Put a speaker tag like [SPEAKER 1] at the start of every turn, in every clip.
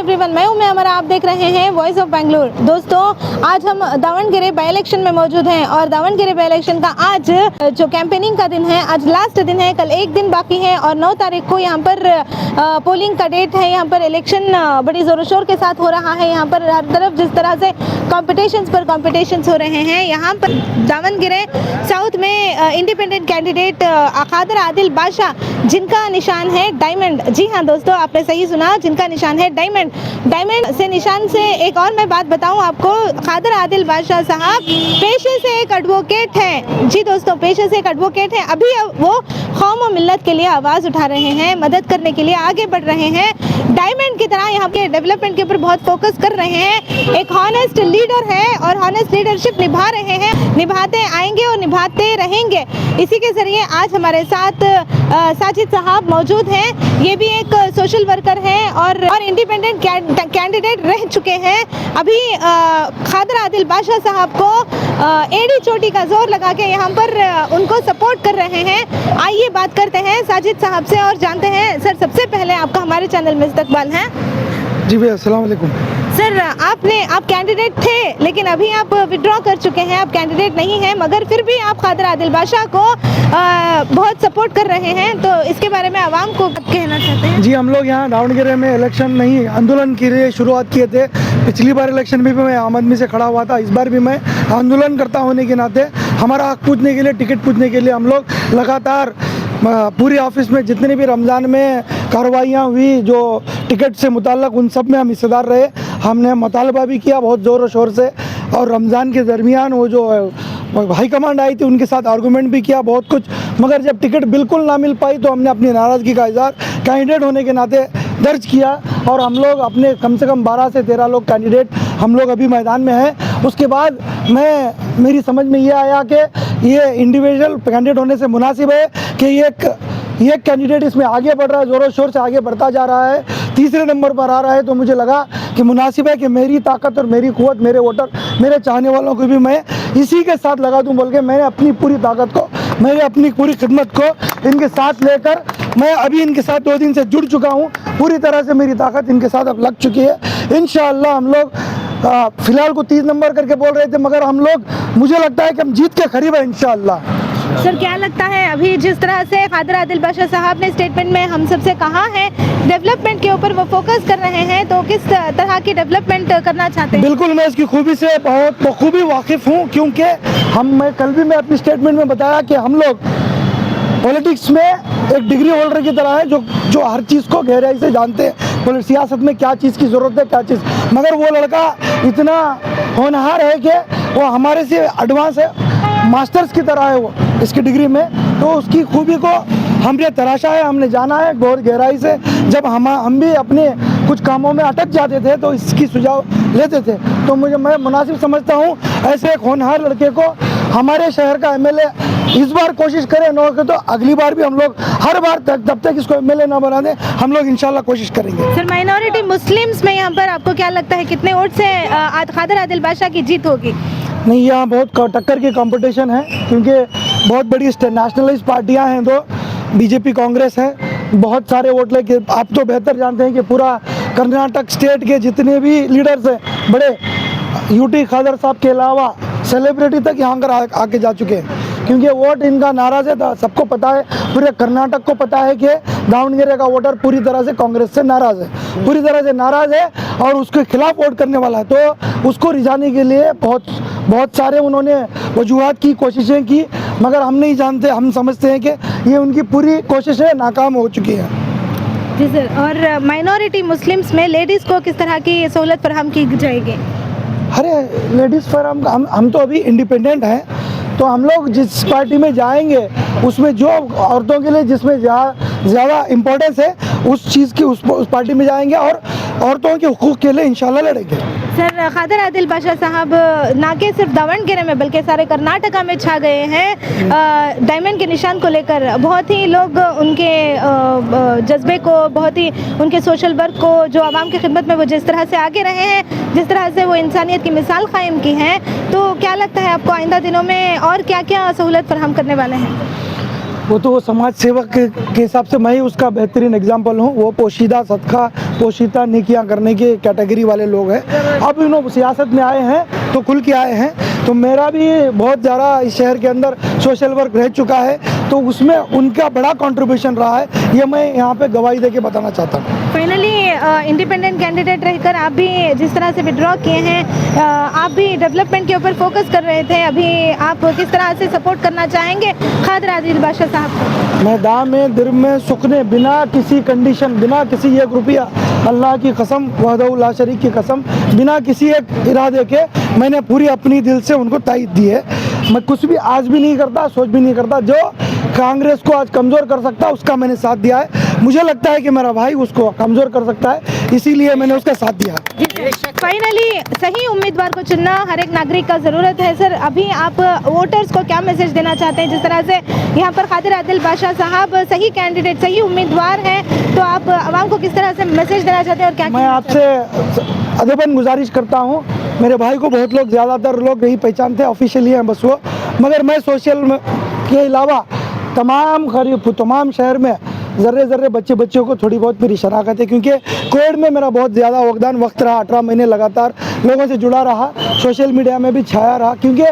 [SPEAKER 1] Everyone, मैं हूं अमरा, आप देख रहे हैं वॉइस ऑफ बेंगलुरु। दोस्तों, आज हम दावणगेरे बाई इलेक्शन में मौजूद हैं और दावणगेरे बाई इलेक्शन का आज जो कैंपेनिंग का दिन है, आज लास्ट दिन है, कल एक दिन बाकी है और 9 तारीख को यहाँ पर पोलिंग का डेट है। यहाँ पर इलेक्शन बड़ी ज़ोरों शोर के साथ हो रहा है। यहाँ पर हर तरफ जिस तरह से कॉम्पिटिशन्स हो रहे हैं, यहाँ पर दावणगेरे साउथ में इंडिपेंडेंट कैंडिडेट खादर आदिल बादशाह, जिनका निशान है डायमंड। जी हाँ दोस्तों, आपने सही सुना, जिनका निशान है डायमंड से निशान से एक और मैं बात बताऊं आपको, खादर आदिल बादशाह साहब पेशे से एक एडवोकेट हैं। जी दोस्तों, पेशे से एक एडवोकेट हैं। अभी वो कौम और मिल्लत के लिए आवाज़ उठा रहे हैं, मदद करने के लिए आगे बढ़ रहे हैं। डायमंड की तरह यहाँ के डेवलपमेंट के ऊपर बहुत फोकस कर रहे हैं। एक हॉनेस्ट लीडर है और हॉनेस्ट लीडरशिप निभा रहे हैं, निभाते आएंगे और निभाते रहेंगे। इसी के जरिए आज हमारे साथ साजिद साहब मौजूद हैं। ये भी एक सोशल वर्कर हैं और इंडिपेंडेंट कैंडिडेट रह चुके हैं। अभी खादर आदिल बादशाह साहब को एड़ी चोटी का जोर लगा के यहाँ पर उनको सपोर्ट कर रहे हैं। आइए बात करते हैं साजिद साहब से और जानते हैं। सर, सबसे पहले आपका हमारे चैनल में इस्तकबाल है।
[SPEAKER 2] जी भैया, अस्सलाम वालेकुम।
[SPEAKER 1] सर, आप कैंडिडेट थे लेकिन अभी आप विड्रॉ कर चुके हैं, आप कैंडिडेट नहीं हैं, मगर फिर भी आप खादर आदिल बादशाह को बहुत सपोर्ट कर रहे हैं, तो इसके बारे में आवाम को कहना चाहते हैं?
[SPEAKER 2] जी, हम लोग यहाँ दावणगेरे में इलेक्शन नहीं, आंदोलन के लिए शुरुआत किए थे। पिछली बार इलेक्शन में भी मैं आम आदमी से खड़ा हुआ था, इस बार भी मैं आंदोलन करता होने के नाते हमारा हक पूछने के लिए, टिकट पूछने के लिए हम लोग लगातार पूरी ऑफिस में जितने भी रमज़ान में कार्रवाइयाँ हुई जो टिकट से मुताल्लक, उन सब में हम हिस्सेदार रहे। हमने मुतालबा भी किया बहुत ज़ोर शोर से, और रमज़ान के दरमियान वो जो हाई कमांड आई थी उनके साथ आर्गूमेंट भी किया बहुत कुछ, मगर जब टिकट बिल्कुल ना मिल पाई तो हमने अपनी नाराज़गी का इज़हार कैंडिडेट होने के नाते दर्ज किया। और हम लोग अपने कम से कम 12 से 13 लोग कैंडिडेट हम लोग अभी मैदान में हैं। उसके बाद मेरी समझ में ये आया कि ये इंडिविजुअल कैंडिडेट होने से मुनासिब है कि ये कैंडिडेट इसमें आगे बढ़ रहा है, ज़ोरों शोर से आगे बढ़ता जा रहा है, तीसरे नंबर पर आ रहा है, तो मुझे लगा कि मुनासिब है कि मेरी ताकत और मेरी क़ुव्वत, मेरे वोटर, मेरे चाहने वालों को भी मैं इसी के साथ लगा दूं बोल के मैंने अपनी पूरी ताकत को, मैंने अपनी पूरी खिदमत को इनके साथ लेकर मैं अभी इनके साथ 2 दिन से जुड़ चुका हूं। पूरी तरह से मेरी ताकत इनके साथ अब लग चुकी है। इंशाअल्लाह हम लोग फ़िलहाल को 30 नंबर करके बोल रहे थे, मगर हम लोग, मुझे लगता है कि हम जीत के करीब है इंशाअल्लाह।
[SPEAKER 1] सर, क्या लगता है अभी जिस तरह से खादर आदिल बादशाह साहब ने स्टेटमेंट में हम सबसे कहा है डेवलपमेंट के ऊपर वो फोकस कर रहे हैं, तो किस तरह की डेवलपमेंट करना चाहते हैं?
[SPEAKER 2] बिल्कुल, मैं इसकी खूबी से बहुत बखूबी वाकिफ़ हूँ, क्योंकि कल भी मैं अपनी स्टेटमेंट में बताया कि हम लोग पॉलिटिक्स में एक डिग्री होल्डर की तरह है जो हर चीज़ को गहराई से जानते हैं, सियासत में क्या चीज़ की ज़रूरत है, क्या चीज़, मगर वो लड़का इतना होनहार है कि वो हमारे से एडवांस है, मास्टर्स की तरह है वो इसकी डिग्री में। तो उसकी खूबी को हमने तराशा है, हमने जाना है बहुत गहराई से। जब हम भी अपने कुछ कामों में अटक जाते थे तो इसकी सुझाव लेते थे, तो मैं मुनासिब समझता हूँ ऐसे एक होनहार लड़के को हमारे शहर का एमएलए इस बार कोशिश करें, न हो तो अगली बार भी हम लोग हर बार तब तक इसको एमएलए ना बना दें, हम लोग इंशाल्लाह कोशिश करेंगे।
[SPEAKER 1] सर, माइनॉरिटी मुस्लिम्स में यहाँ पर आपको क्या लगता है कितने वोट से खादर आदिल बादशाह की जीत होगी?
[SPEAKER 2] नहीं, यहाँ बहुत टक्कर की कंपटीशन है, क्योंकि बहुत बड़ी नेशनलिस्ट पार्टियाँ हैं, तो बीजेपी, कांग्रेस है, बहुत सारे वोट लेके। आप तो बेहतर जानते हैं कि पूरा कर्नाटक स्टेट के जितने भी लीडर्स हैं बड़े, यूटी खादर साहब के अलावा सेलिब्रिटी तक यहाँ कर आके जा चुके हैं, क्योंकि वोट इनका नाराज़ है। सबको पता है, पूरे कर्नाटक को पता है कि दावणगेरे का वोटर पूरी तरह से कांग्रेस से नाराज़ है, पूरी तरह से नाराज़ है और उसके खिलाफ वोट करने वाला है। तो उसको रिझाने के लिए बहुत सारे उन्होंने वजूहात की, कोशिशें की, मगर हम नहीं जानते, हम समझते हैं कि ये उनकी पूरी कोशिशें नाकाम हो चुकी हैं।
[SPEAKER 1] जी सर, और माइनॉरिटी मुस्लिम्स में लेडीज़ को किस तरह की सहूलत फराहम की जाएगी? अरे
[SPEAKER 2] लेडीज़ फराहम, हम तो अभी इंडिपेंडेंट हैं, तो हम लोग जिस पार्टी में जाएंगे उसमें जो औरतों के लिए जिसमें ज़्यादा इम्पोर्टेंस है उस चीज़ की उस पार्टी में जाएंगे और औरतों के हुकूक के लिए इंशाल्लाह लड़ेंगे।
[SPEAKER 1] सर, खादर आदिल बादशाह साहब ना के सिर्फ दावणगेरे में बल्कि सारे कर्नाटका में छा गए हैं डायमंड के निशान को लेकर। बहुत ही लोग उनके जज्बे को, बहुत ही उनके सोशल वर्क को, जो आवाम की खिदमत में वो जिस तरह से आगे रहे हैं, जिस तरह से वो इंसानियत की मिसाल कायम की है, तो क्या लगता है आपको आइंदा दिनों में और क्या क्या सहूलत फराहम करने वाले हैं?
[SPEAKER 2] वो तो समाज सेवक के हिसाब से मैं ही उसका बेहतरीन एग्जाम्पल हूँ। वो पोशीदा सदका पोशीदा नेकियां करने के कैटेगरी वाले लोग हैं। अब इन्होंने सियासत में आए हैं तो खुल के आए हैं, तो मेरा भी बहुत ज़्यादा इस शहर के अंदर सोशल वर्क रह चुका है, तो उसमें उनका बड़ा कंट्रीब्यूशन रहा है, ये मैं यहाँ पे गवाही दे के बताना चाहता हूँ।
[SPEAKER 1] फाइनली इंडिपेंडेंट कैंडिडेट रहकर आप भी जिस तरह से विड्रॉ किए हैं, आप भी डेवलपमेंट के ऊपर फोकस कर रहे थे, अभी आप किस तरह से सपोर्ट करना चाहेंगे खादर आदिल बादशाह साहब को?
[SPEAKER 2] मैदान में दिल में सुखने बिना किसी कंडीशन, बिना किसी एक रुपया, अल्लाह की कसम वहदहू ला शरीक की कसम, बिना किसी एक इरादे के मैंने पूरी अपनी दिल से उनको तायद दी है। मैं कुछ भी आज भी नहीं करता, सोच भी नहीं करता। जो कांग्रेस को आज कमज़ोर कर सकता है उसका मैंने साथ दिया है। मुझे लगता है कि मेरा भाई उसको कमज़ोर कर सकता है, इसीलिए मैंने उसका साथ दिया।
[SPEAKER 1] फाइनली सही उम्मीदवार को चुनना हर एक नागरिक का ज़रूरत है। सर, अभी आप वोटर्स को क्या मैसेज देना चाहते हैं? जिस तरह से यहाँ पर खादर आदिल बादशाह साहब सही कैंडिडेट, सही उम्मीदवार हैं, तो आप आवाम को किस तरह से मैसेज देना चाहते हैं और क्या?
[SPEAKER 2] मैं आपसे अदबन गुजारिश करता हूँ, मेरे भाई को बहुत लोग, ज़्यादातर लोग नहीं पहचानते, ऑफिशियली हैं बस वो, मगर मैं सोशल के अलावा तमाम शहर में ज़र्रे ज़र्रे बच्चों को थोड़ी बहुत मेरी शनाख्त है, क्योंकि कोविड में मेरा बहुत ज़्यादा योगदान वक्त रहा। 18 महीने लगातार लोगों से जुड़ा रहा, सोशल मीडिया में भी छाया रहा, क्योंकि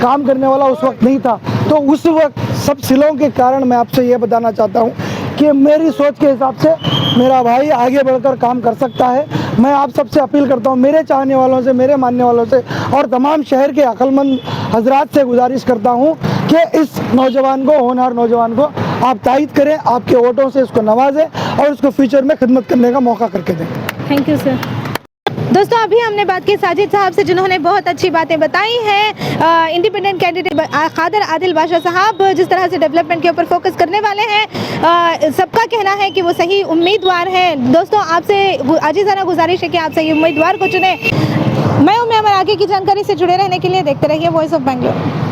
[SPEAKER 2] काम करने वाला उस वक्त नहीं था। तो उस वक्त सब सिलों के कारण मैं आपसे ये बताना चाहता हूँ कि मेरी सोच के हिसाब से मेरा भाई आगे बढ़कर काम कर सकता है। मैं आप सबसे अपील करता हूँ, मेरे चाहने वालों से, मेरे मानने वालों से और तमाम शहर के अक्लमंद हजरात से गुजारिश करता हूँ कि इस नौजवान को, होनहार नौजवान को आप तायद करें, आपके वोटों से इसको नवाजें और उसको फ्यूचर में खिदमत करने का मौका करके दें।
[SPEAKER 1] Thank you sir. दोस्तों, अभी हमने बात की साजिद साहब से, जिन्होंने बहुत अच्छी बातें बताई हैं। इंडिपेंडेंट कैंडिडेट खादर आदिल बादशाह साहब जिस तरह से डेवलपमेंट के ऊपर फोकस करने वाले हैं, सबका कहना है कि वो सही उम्मीदवार हैं। दोस्तों, आपसे आजिज़ाना गुजारिश है कि आप सही उम्मीदवार को चुनें। मैं हूं, मैं आगे की जानकारी से जुड़े रहने के लिए देखते रहिए वॉइस ऑफ बेंगलोर।